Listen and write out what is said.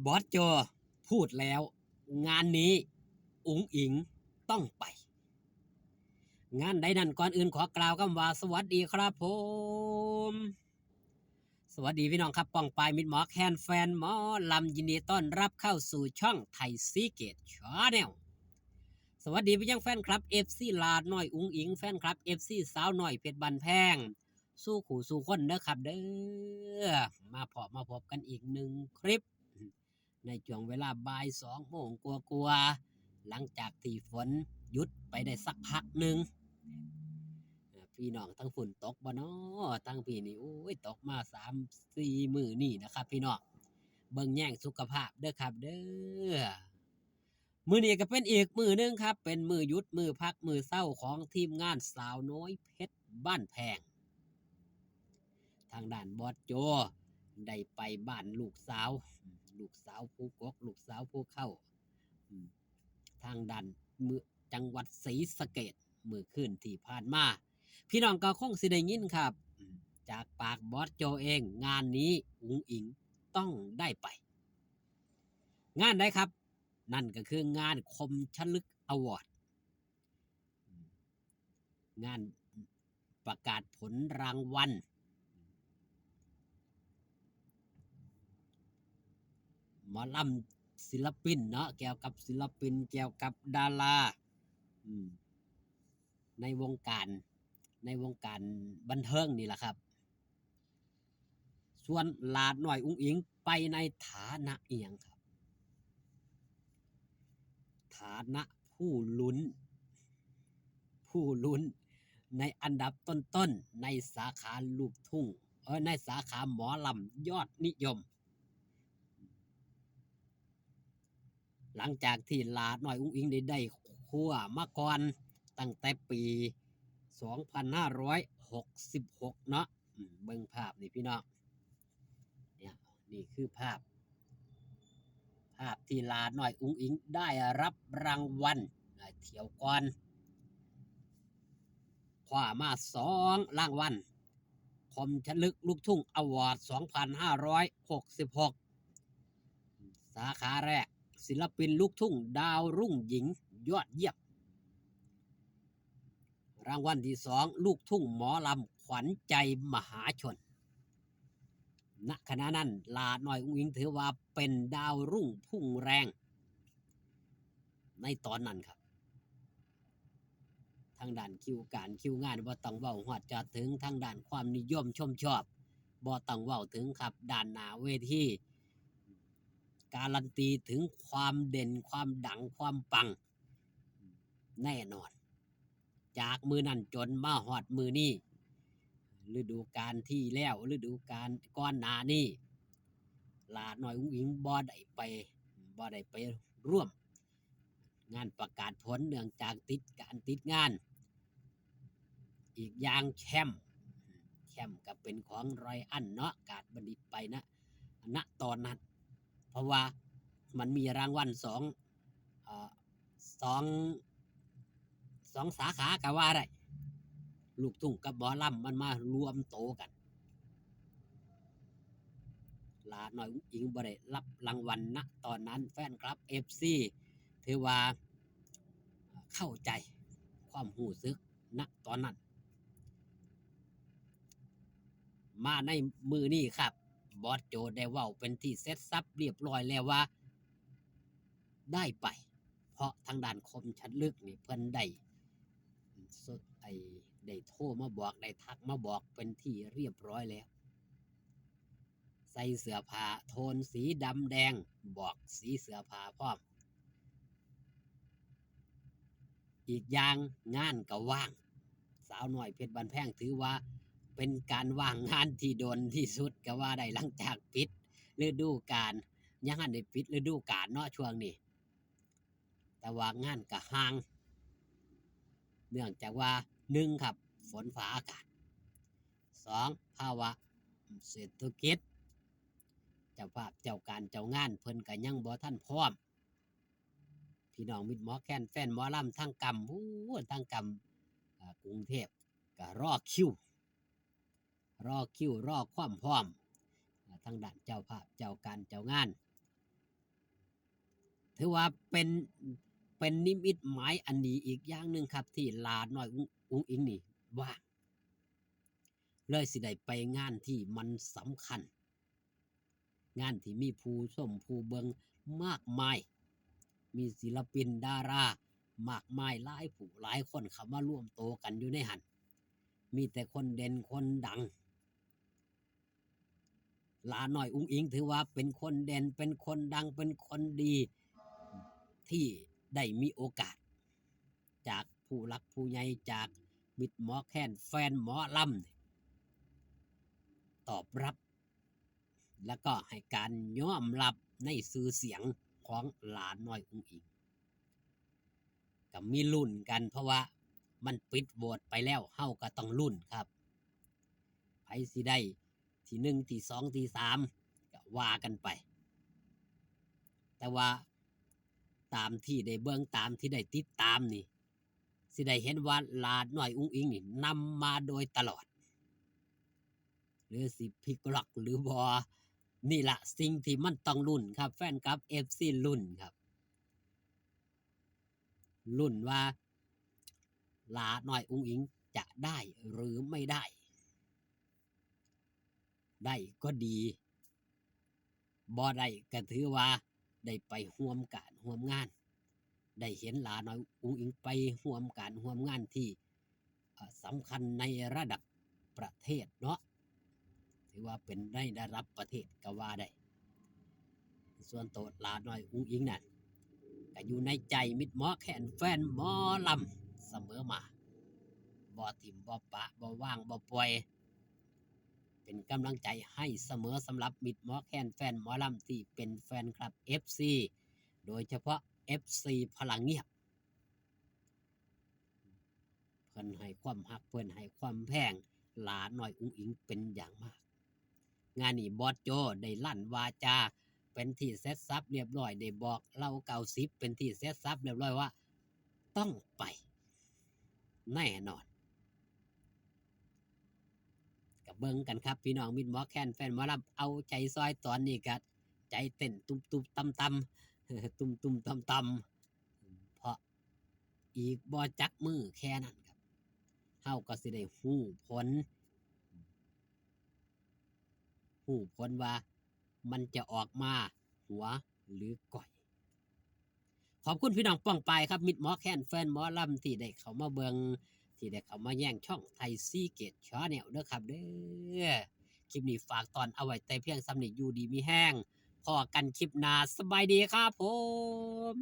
บอสโจพูดแล้วงานนี้อุ๋งอิงต้องไปงานใดนั้นก่อนอื่นขอกล่าวคำว่าสวัสดีครับผมสวัสดีพี่น้องครับป้องปายมิดหมอแคนแฟนหมอลำยินดีต้อนรับเข้าสู่ช่องไทยซีเกตชาแนลสวัสดีพี่ยังแฟนคลับเอฟซีลาดน้อยอุ๋งอิงแฟนคลับเอฟซีสาวน้อยเพชรบันแพงสู้ขู่สู้คนเด้อครับเด้อมาพบกันอีกหนึ่งคลิป ในช่วงเวลาบ่าย2 โมงกว่าหลังจากที่ฝนหยุดไปได้สักพักหนึ่งพี่น้องทั้งฝนตกบ่เนาะทั้งพี่นี่โอ้ยตกมา3-4 มื้อนี่นะครับพี่น้องเบิ่งแย่งสุขภาพเด้อครับเด้อมื้อนี้ก็เป็นอีกมื้อนึงครับเป็นมื้อหยุดมื้อพักมื้อเศร้าของทีมงานสาวน้อยเพชรบ้านแพงทางด้านบอสโจได้ไปบ้านลูกสาวผู้กกลูกสาวผู้เข้าทางด้านมือจังหวัดศรีสะเกษมือขึ้นที่ผ่านมาพี่น้องก็คงสิได้ยินครับจากปากบอสโจเองงานนี้อุ๋งอิงต้องได้ไปงานใดครับนั่นก็คืองานคมชลึกอวอร์ดงานประกาศผลรางวัลหมอลำศิลปินเนาะเกี่ยวกับศิลปินเกี่ยวกับดาราในวงการบันเทิงนี่แหละครับส่วนลาดหน่อยอุ้งอิงไปในฐานะเอียงครับฐานะผู้ลุ้นในอันดับต้นๆในสาขาลูกทุ่งในสาขาหมอลำยอดนิยมหลังจากที่ลาดหน่อยอุ้งอิงได้คั่วมาก่อนตั้งแต่ปี2566เนาะเบิ่งภาพนี่พี่น้องเนี่ยนี่คือภาพที่ลาหน่อยอุ้งอิงได้รับรางวัลเที่ยวก่อนคว้ามา2 รางวัลคมชลึกลูกทุ่งอวอร์ด2566สาขาแรกศิลปินลูกทุ่งดาวรุ่งหญิงยอดเยี่ยมรางวัลที่2ลูกทุ่งหมอลำขวัญใจมหาชนณขณะนั้นลาหน่อยอุ้งอิงถือว่าเป็นดาวรุ่งพุ่งแรงในตอนนั้นครับทางด้านคิวงานบ่ต้องเว้าฮอดจอดถึงทางด้านความนิยมชมชอบบ่ต้องเว้าถึงครับด้านหน้าเวทีการันตีถึงความเด่นความดังความปังแน่นอนจากมือนั้นจนมาฮอดมือนี้ฤดูกาลที่แล้วฤดูกาลก่อนหน้านี้ลาน้อยอุ้งอิงบ่ได้ไปร่วมงานประกาศผลเนื่องจากติดงานอีกอย่างแชมป์ก็เป็นของรอยอันเนาะกาดบัณฑิตไปนะณตอนนั้นเพราะว่ามันมีรางวัลสองสาขาก็ว่าได้ลูกทุ่งกับหมอลำมันมารวมโตกันลาหน่อยอิงบ่ได้รับรางวัลณตอนนั้นแฟนคลับ FC ถือว่าเข้าใจความรู้สึกณตอนนั้นมาในมือนี้ครับบอสโจได้เว้าเป็นที่เสร็จสับเรียบร้อยแล้วว่าได้ไปเพราะทางด้านคมชัดลึกนี่เพิ่นได้โทรมาบอกได้ทักมาบอกเป็นที่เรียบร้อยแล้วใส่เสื้อผ้าโทนสีดำแดงบอกสีเสื้อผ้าพร้อมอีกอย่างงานก็ว่างสาวน้อยเพชรบันแพงถือว่าเป็นการว่างงานที่โดนที่สุดก็ว่าได้หลังจากปิดฤดูกาลยังหันได้ปิดฤดูกาลเนาะช่วงนี้แต่ว่างานก็ห่างเนื่องจากว่า1ครับฝนฟ้าอากาศ2ภาวะเศรษฐกิจเจ้าภาพเจ้าการเจ้างานเพิ่นก็ยังบ่ทันพร้อมพี่น้องมิตรหมอแคนแฟนหมอลำทั้งกำทั้งกำกรุงเทพก็รอคิวรอความพร้อมทางด้านเจ้าภาพเจ้าการเจ้างาน ถือว่าเป็นนิมิตหมายอันดีอีกอย่างหนึ่งครับที่หลาน้อยอุ้งอิงนี่ว่างเลยสิได้ไปงานที่มันสำคัญงานที่มีผู้ชมผู้เบิงมากมายมีศิลปินดารามากมายหลายผู้หลายคนเข้ามาร่วมโตกันอยู่ในหันมีแต่คนเด่นคนดังหลาน้อยอุ้งอิงถือว่าเป็นคนเด่นเป็นคนดังเป็นคนดีที่ได้มีโอกาสจากผู้หลักผู้ใหญ่จากมิตรหมอแค้นแฟนหมอลำตอบรับแล้วก็ให้การยอมรับในชื่อเสียงของหลาน้อยอุ้งอิงก็มีลุ้นกันเพราะว่ามันปิดโหวตไปแล้วเฮาก็ต้องลุ้นครับไผสิได้ที่หนึ่งที่สองที่สามก็ว่ากันไปแต่ว่าตามที่ได้เบิ่งตามที่ได้ติดตามนี่สิได้เห็นว่าหลาน้อยอุ้งอิงนี่นำมาโดยตลอดหรือสิพลิกล็อกหรือบ่นี่ละสิ่งที่มันต้องลุ้นครับแฟนคลับ FC ลุ้นครับลุ้นว่าหลาน้อยอุ้งอิงจะได้หรือไม่ได้ได้ก็ดีบ่ได้ก็ถือว่าได้ไปร่วมการร่วมงานได้เห็นหลาน้อยอุ้งอิงไปร่วมการร่วมงานที่สำคัญในระดับประเทศเนาะถือว่าเป็นได้ระดับประเทศก็ว่าได้ส่วนตัวหลาน้อยอุ้งอิงนั่นก็อยู่ในใจมิตรหมอแค้นแฟนหมอลำเสมอมาบ่ถิ่มบ่ปะบ่ว่างบ่ปล่อยเป็นกำลังใจให้เสมอสำหรับมิตรหมอแค้นแฟนหมอลำที่เป็นแฟนคลับ FC โดยเฉพาะ FC พลังเงียบเพิ่นให้ความฮักเพิ่นให้ความแพงหลาน้อยอุ้งอิงเป็นอย่างมากงานนี้บอสโจได้ลั่นวาจาเป็นที่เสร็จสับเรียบร้อยได้บอกเล่า90เป็นที่เสร็จสับเรียบร้อยว่าต้องไปแน่นอนกับเบิ่งกันครับพี่น้องมิตรหมอแค้นแฟนหมอลำเอาใจซอยตอนนี้ก็ใจเต้นตุบๆตำๆตุ่มๆตำๆเพราะอีกบ่จักมือแค่นั้นครับเฮาก็สิได้ฮู้ผลว่ามันจะออกมาหัวหรือก่อยขอบคุณพี่น้องป้องปายครับมิตรหมอแค้นแฟนหมอลำที่ได้เข้ามาเบิงที่ได้เข้ามาแย่งช่องไทยซีเกตชาแนลเด้อครับเด้อคลิปนี้ฝากตอนเอาไว้แต่เพียงสำนึกอยู่ดีมีแห้งพอกันคลิปหน้าสบายดีครับผม